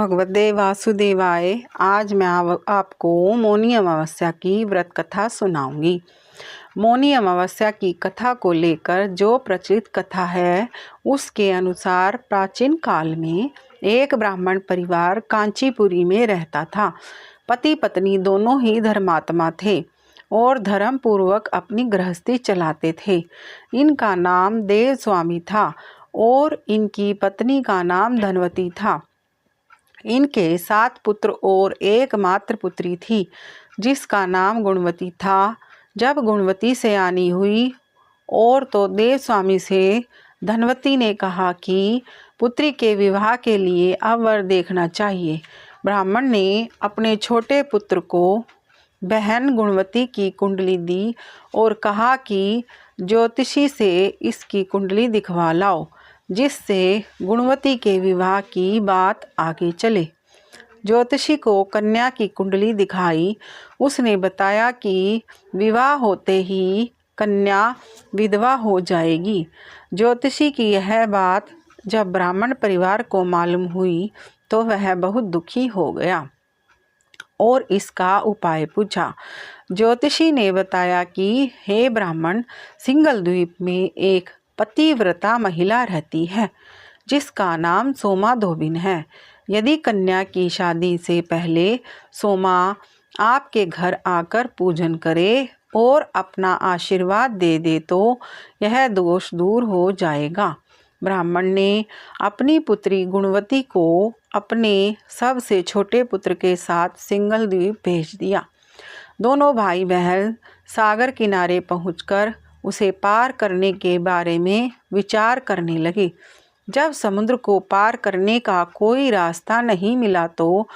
भगवते वासुदेवाय। आज मैं आपको मौनी अमावस्या की व्रत कथा सुनाऊंगी। मौनी अमावस्या की कथा को लेकर जो प्रचलित कथा है उसके अनुसार प्राचीन काल में एक ब्राह्मण परिवार कांचीपुरी में रहता था। पति पत्नी दोनों ही धर्मात्मा थे और धर्म पूर्वक अपनी गृहस्थी चलाते थे। इनका नाम देव स्वामी था और इनकी पत्नी का नाम धनवती था। इनके 7 पुत्र और एकमात्र पुत्री थी जिसका नाम गुणवती था। जब गुणवती सयानी हुई और तो देव स्वामी से धनवती ने कहा कि पुत्री के विवाह के लिए अब वर देखना चाहिए। ब्राह्मण ने अपने छोटे पुत्र को बहन गुणवती की कुंडली दी और कहा कि ज्योतिषी से इसकी कुंडली दिखवा लाओ जिससे गुणवती के विवाह की बात आगे चले। ज्योतिषी को कन्या की कुंडली दिखाई। उसने बताया कि विवाह होते ही कन्या विधवा हो जाएगी। ज्योतिषी की यह बात जब ब्राह्मण परिवार को मालूम हुई तो वह बहुत दुखी हो गया और इसका उपाय पूछा। ज्योतिषी ने बताया कि हे ब्राह्मण, सिंघल द्वीप में एक पतिव्रता महिला रहती है जिसका नाम सोमा धोबिन है। यदि कन्या की शादी से पहले सोमा आपके घर आकर पूजन करे और अपना आशीर्वाद दे दे तो यह दोष दूर हो जाएगा। ब्राह्मण ने अपनी पुत्री गुणवती को अपने सबसे छोटे पुत्र के साथ सिंघल द्वीप भेज दिया। दोनों भाई बहन सागर किनारे पहुंचकर उसे पार करने के बारे में विचार करने लगे। जब समुद्र को पार करने का कोई रास्ता नहीं मिला तो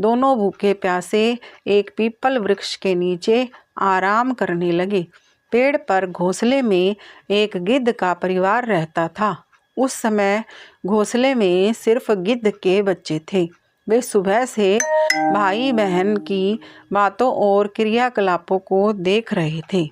दोनों भूखे प्यासे एक पीपल वृक्ष के नीचे आराम करने लगे। पेड़ पर घोंसले में एक गिद्ध का परिवार रहता था। उस समय घोंसले में सिर्फ गिद्ध के बच्चे थे। वे सुबह से भाई बहन की बातों और क्रियाकलापों को देख रहे थे।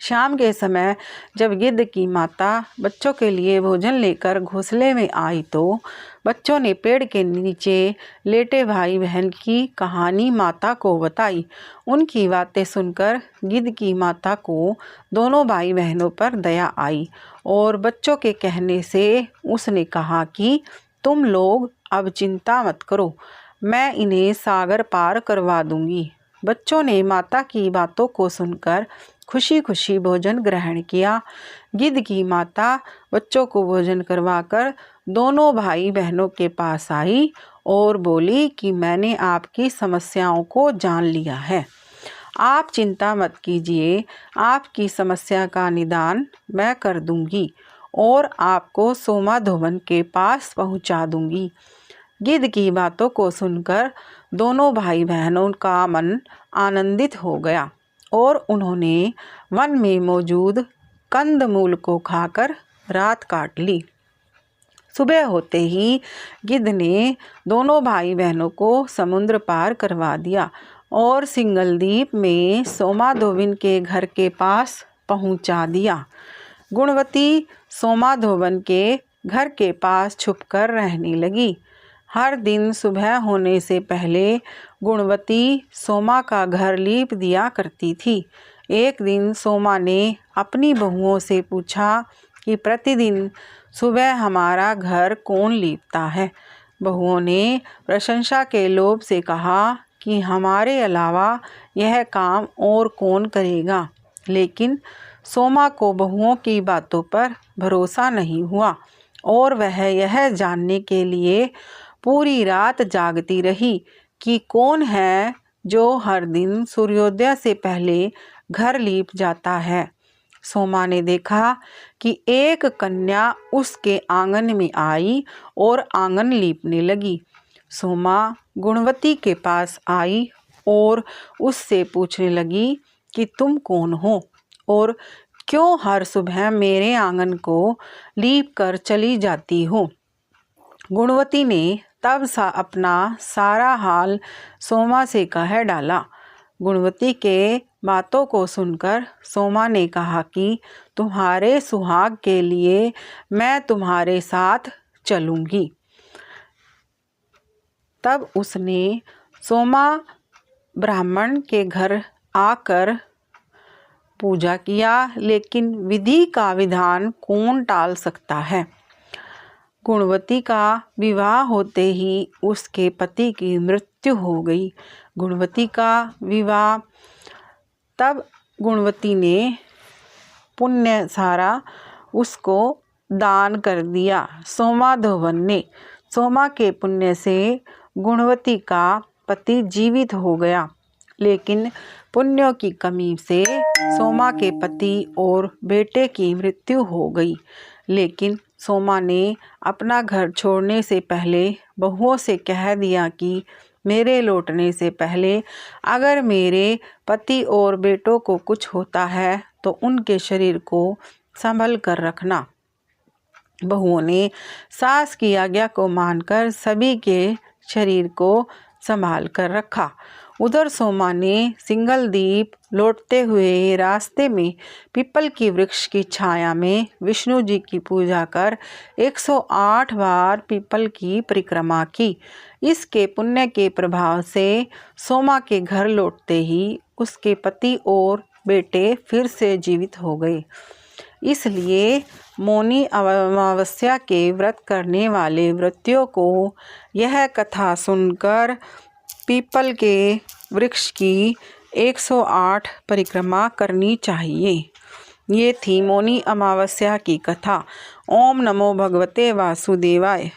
शाम के समय जब गिद्ध की माता बच्चों के लिए भोजन लेकर घोंसले में आई तो बच्चों ने पेड़ के नीचे लेटे भाई बहन की कहानी माता को बताई। उनकी बातें सुनकर गिद्ध की माता को दोनों भाई बहनों पर दया आई और बच्चों के कहने से उसने कहा कि तुम लोग अब चिंता मत करो, मैं इन्हें सागर पार करवा दूंगी। बच्चों ने माता की बातों को सुनकर खुशी खुशी भोजन ग्रहण किया। गिद्ध की माता बच्चों को भोजन करवाकर दोनों भाई बहनों के पास आई और बोली कि मैंने आपकी समस्याओं को जान लिया है। आप चिंता मत कीजिए, आपकी समस्या का निदान मैं कर दूंगी और आपको सोमा धोबन के पास पहुंचा दूंगी। गिद्ध की बातों को सुनकर दोनों भाई बहनों का मन आनंदित हो गया और उन्होंने वन में मौजूद कंदमूल को खाकर रात काट ली। सुबह होते ही गिद्ध ने दोनों भाई बहनों को समुद्र पार करवा दिया और सिंघल द्वीप में सोमा धोबिन के घर के पास पहुंचा दिया। गुणवती सोमा धोबन के घर के पास छुपकर रहने लगी। हर दिन सुबह होने से पहले गुणवती सोमा का घर लीप दिया करती थी। एक दिन सोमा ने अपनी बहुओं से पूछा कि प्रतिदिन सुबह हमारा घर कौन लीपता है। बहुओं ने प्रशंसा के लोभ से कहा कि हमारे अलावा यह काम और कौन करेगा। लेकिन सोमा को बहुओं की बातों पर भरोसा नहीं हुआ और वह यह जानने के लिए पूरी रात जागती रही कि कौन है जो हर दिन सूर्योदय से पहले घर लीप जाता है। सोमा ने देखा कि एक कन्या उसके आंगन में आई और आंगन लीपने लगी। सोमा गुणवती के पास आई और उससे पूछने लगी कि तुम कौन हो और क्यों हर सुबह मेरे आंगन को लीप कर चली जाती हो। गुणवती ने तब अपना सारा हाल सोमा से कह डाला। गुणवती के बातों को सुनकर सोमा ने कहा कि तुम्हारे सुहाग के लिए मैं तुम्हारे साथ चलूँगी। तब उसने सोमा ब्राह्मण के घर आकर पूजा किया, लेकिन विधि का विधान कौन टाल सकता है। गुणवती का विवाह होते ही उसके पति की मृत्यु हो गई। गुणवती का विवाह तब गुणवती ने पुण्य सारा उसको दान कर दिया। सोमाधवन ने सोमा के पुण्य से गुणवती का पति जीवित हो गया, लेकिन पुण्यों की कमी से सोमा के पति और बेटे की मृत्यु हो गई। लेकिन सोमा ने अपना घर छोड़ने से पहले बहुओं से कह दिया कि मेरे लौटने से पहले अगर मेरे पति और बेटों को कुछ होता है तो उनके शरीर को संभल कर रखना। बहुओं ने सास की आज्ञा को मानकर सभी के शरीर को संभाल कर रखा। उधर सोमा ने सिंगलदीप लौटते हुए रास्ते में पीपल की वृक्ष की छाया में विष्णु जी की पूजा कर 108 बार पीपल की परिक्रमा की। इसके पुण्य के प्रभाव से सोमा के घर लौटते ही उसके पति और बेटे फिर से जीवित हो गए। इसलिए मौनी अमावस्या के व्रत करने वाले व्रतियों को यह कथा सुनकर पीपल के वृक्ष की 108 परिक्रमा करनी चाहिए। ये थी मौनी अमावस्या की कथा। ओम नमो भगवते वासुदेवाय।